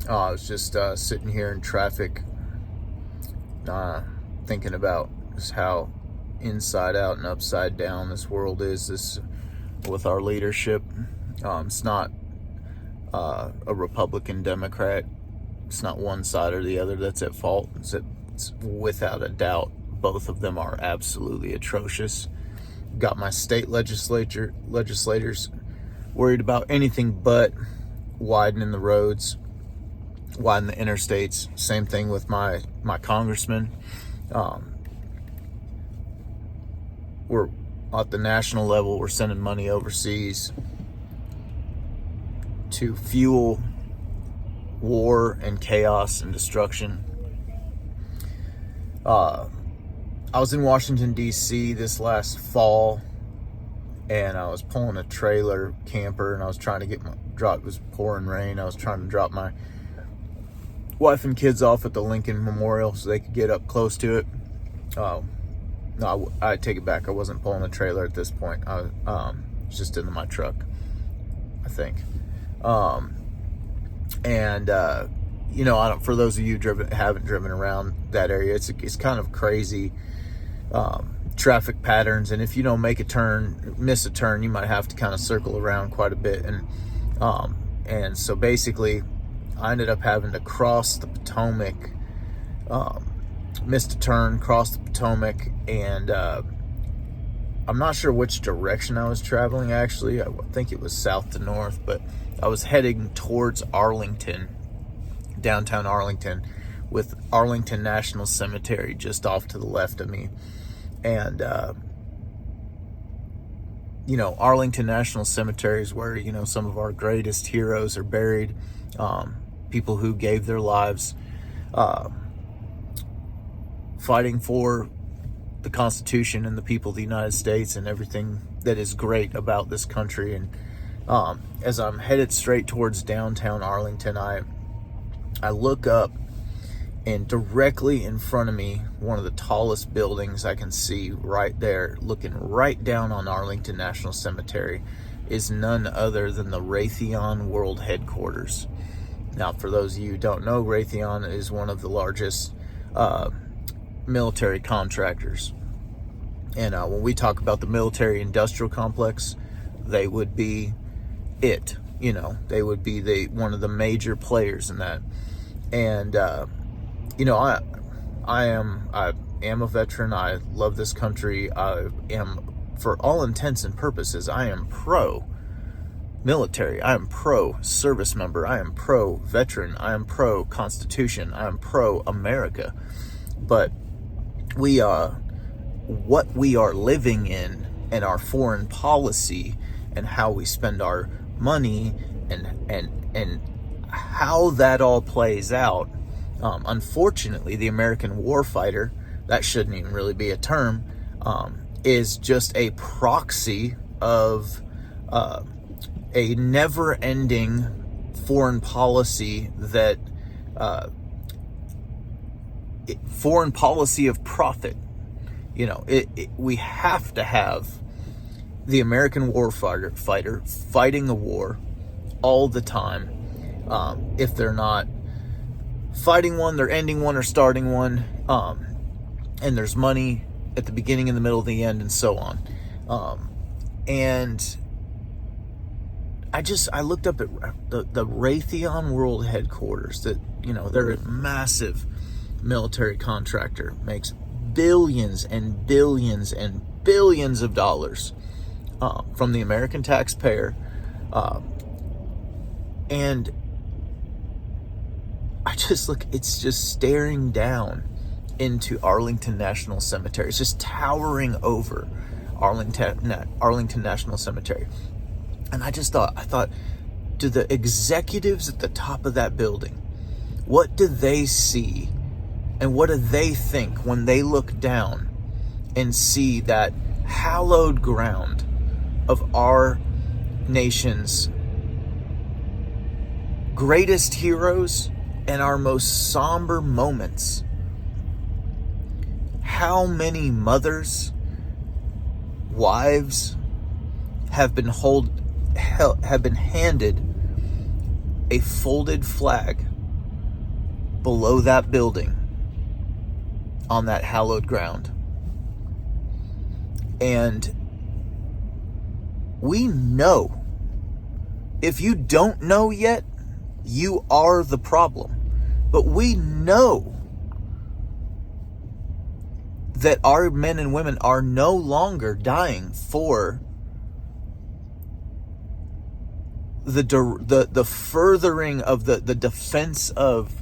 I was just sitting here in traffic, thinking about just how inside out and upside down this world is. This with our leadership. It's not a Republican Democrat. It's not one side or the other that's at fault. It's without a doubt, both of them are absolutely atrocious. Got my state legislators worried about anything but widening the roads, widen the interstates. Same thing with my congressman. We're at the national level, we're sending money overseas to fuel war and chaos and destruction. I was in Washington, D.C. this last fall, and I was pulling a trailer camper, and I was trying to it was pouring rain. I was trying to drop my wife and kids off at the Lincoln Memorial so they could get up close to it. No, I take it back. I wasn't pulling a trailer at this point. I was just in my truck, I think. For those of you haven't driven around that area, it's kind of crazy traffic patterns. And if you don't miss a turn, you might have to kind of circle around quite a bit. And so basically, I ended up having to cross the Potomac. Missed a turn, crossed the Potomac, and I'm not sure which direction I was traveling, actually. I think it was south to north, but I was heading towards Arlington, downtown Arlington, with Arlington National Cemetery just off to the left of me. And, Arlington National Cemetery is where, some of our greatest heroes are buried, people who gave their lives fighting for the Constitution and the people of the United States and everything that is great about this country. And as I'm headed straight towards downtown Arlington, I look up, and directly in front of me, one of the tallest buildings I can see right there, looking right down on Arlington National Cemetery, is none other than the Raytheon World Headquarters. Now, for those of you who don't know, Raytheon is one of the largest military contractors. And when we talk about the military industrial complex, they would be it. They would be one of the major players in that. And I am a veteran. I love this country. I am, for all intents and purposes, I am pro military. I am pro service member. I am pro veteran. I am pro Constitution. I am pro America. But what we are living in, and our foreign policy, and how we spend our money, and how that all plays out. Unfortunately, the American warfighter, that shouldn't even really be a term, is just a proxy of a never-ending foreign policy foreign policy of profit. We have to have the American warfighter fighting a war all the time. If they're not fighting one, they're ending one or starting one. And there's money at the beginning, in the middle, the end, and so on. And I looked up at the Raytheon World Headquarters. That they're a massive military contractor, makes billions and billions and billions of dollars from the American taxpayer. And I just look, it's just staring down into Arlington National Cemetery. It's just towering over Arlington National Cemetery. And I thought, do the executives at the top of that building, what do they see? And what do they think when they look down and see that hallowed ground of our nation's greatest heroes and our most somber moments? How many mothers, wives have been handed a folded flag below that building on that hallowed ground. And we know, if you don't know yet, you are the problem. But we know that our men and women are no longer dying for the furthering of the defense of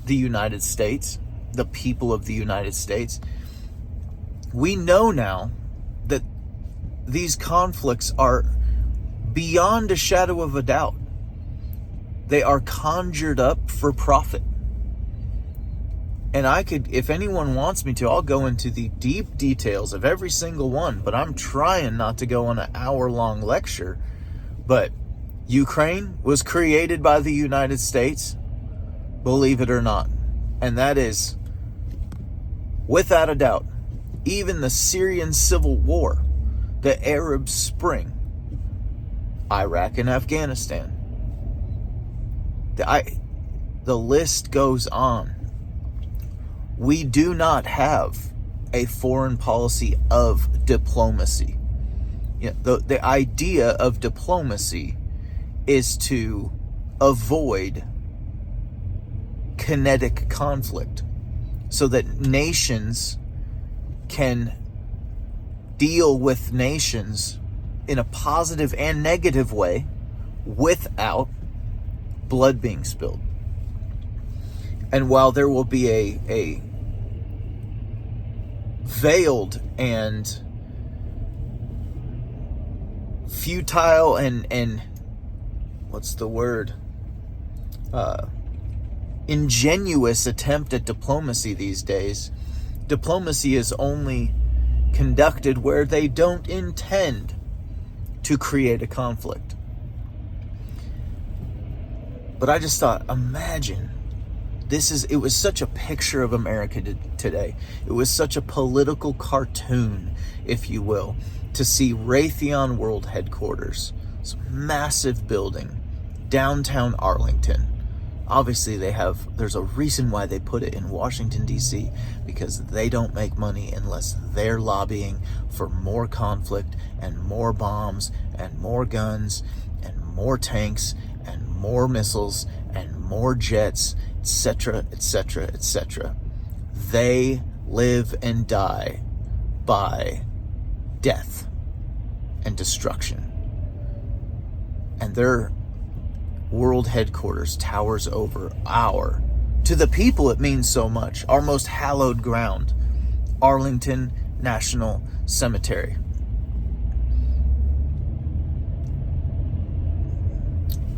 the United States, the people of the United States. We know now that these conflicts are beyond a shadow of a doubt. They are conjured up for profit. And I could, if anyone wants me to, I'll go into the deep details of every single one, but I'm trying not to go on an hour-long lecture. But Ukraine was created by the United States, believe it or not. And that is, without a doubt, even the Syrian civil war, the Arab Spring, Iraq and Afghanistan. The list goes on. We do not have a foreign policy of diplomacy. You know, the idea of diplomacy is to avoid kinetic conflict so that nations can deal with nations in a positive and negative way without blood being spilled. And while there will be a veiled and futile and what's the word? Ingenuous attempt at diplomacy these days, diplomacy is only conducted where they don't intend to create a conflict. But I just thought, imagine, it was such a picture of America today. It was such a political cartoon, if you will, to see Raytheon World Headquarters, this massive building, downtown Arlington. Obviously there's a reason why they put it in Washington, D.C., because they don't make money unless they're lobbying for more conflict and more bombs and more guns and more tanks and more missiles and more jets, etc., etc., etc. They live and die by death and destruction. And their world headquarters towers over to the people it means so much, our most hallowed ground, Arlington National Cemetery.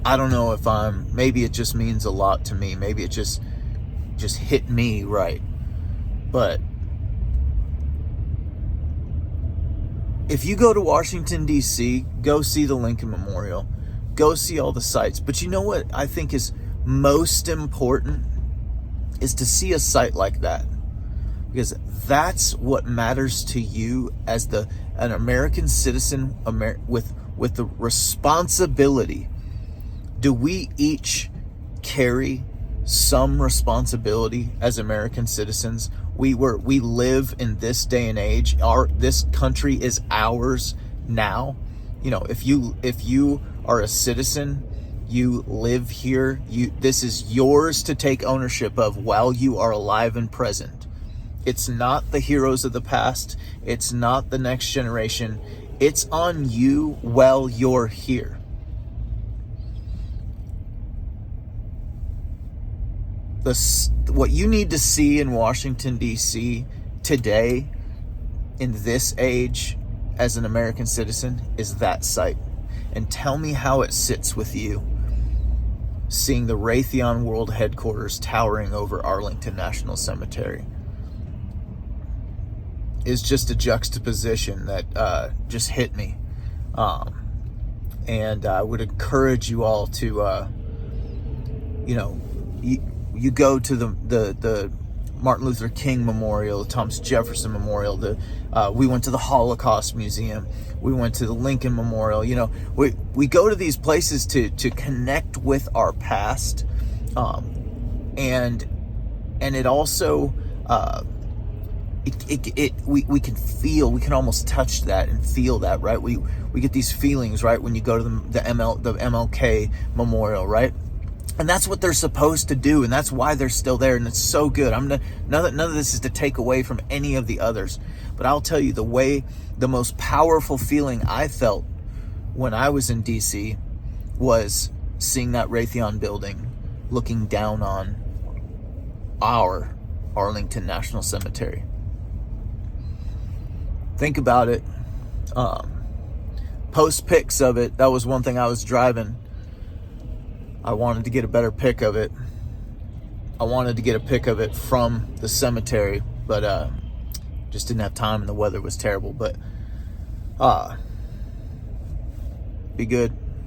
I don't know if maybe it just means a lot to me. Maybe it just hit me right. But if you go to Washington, D.C., go see the Lincoln Memorial. Go see all the sites. But you know what I think is most important is to see a site like that. Because that's what matters to you as an American citizen with the responsibility. Do we each carry some responsibility as American citizens? We live in this day and age. This country is ours now. You know, if you are a citizen, you live here, this is yours to take ownership of while you are alive and present. It's not the heroes of the past. It's not the next generation. It's on you while you're here. What you need to see in Washington, D.C. today, in this age, as an American citizen, is that site. And tell me how it sits with you, seeing the Raytheon World Headquarters towering over Arlington National Cemetery. Is just a juxtaposition that just hit me. And I would encourage you all to, you go to the Martin Luther King Memorial, the Thomas Jefferson Memorial, we went to the Holocaust Museum, we went to the Lincoln Memorial. You know, we go to these places to connect with our past, and And it also, we can feel, we can almost touch that and feel that, right? We get these feelings, right, when you go to the MLK Memorial, right? And that's what they're supposed to do, and that's why they're still there, and it's so good. None of this is to take away from any of the others, but I'll tell you, the most powerful feeling I felt when I was in DC was seeing that Raytheon building, looking down on our Arlington National Cemetery. Think about it. Post pics of it. That was one thing. I was driving. I wanted to get a better pic of it. I wanted to get a pic of it from the cemetery, but just didn't have time and the weather was terrible. But be good.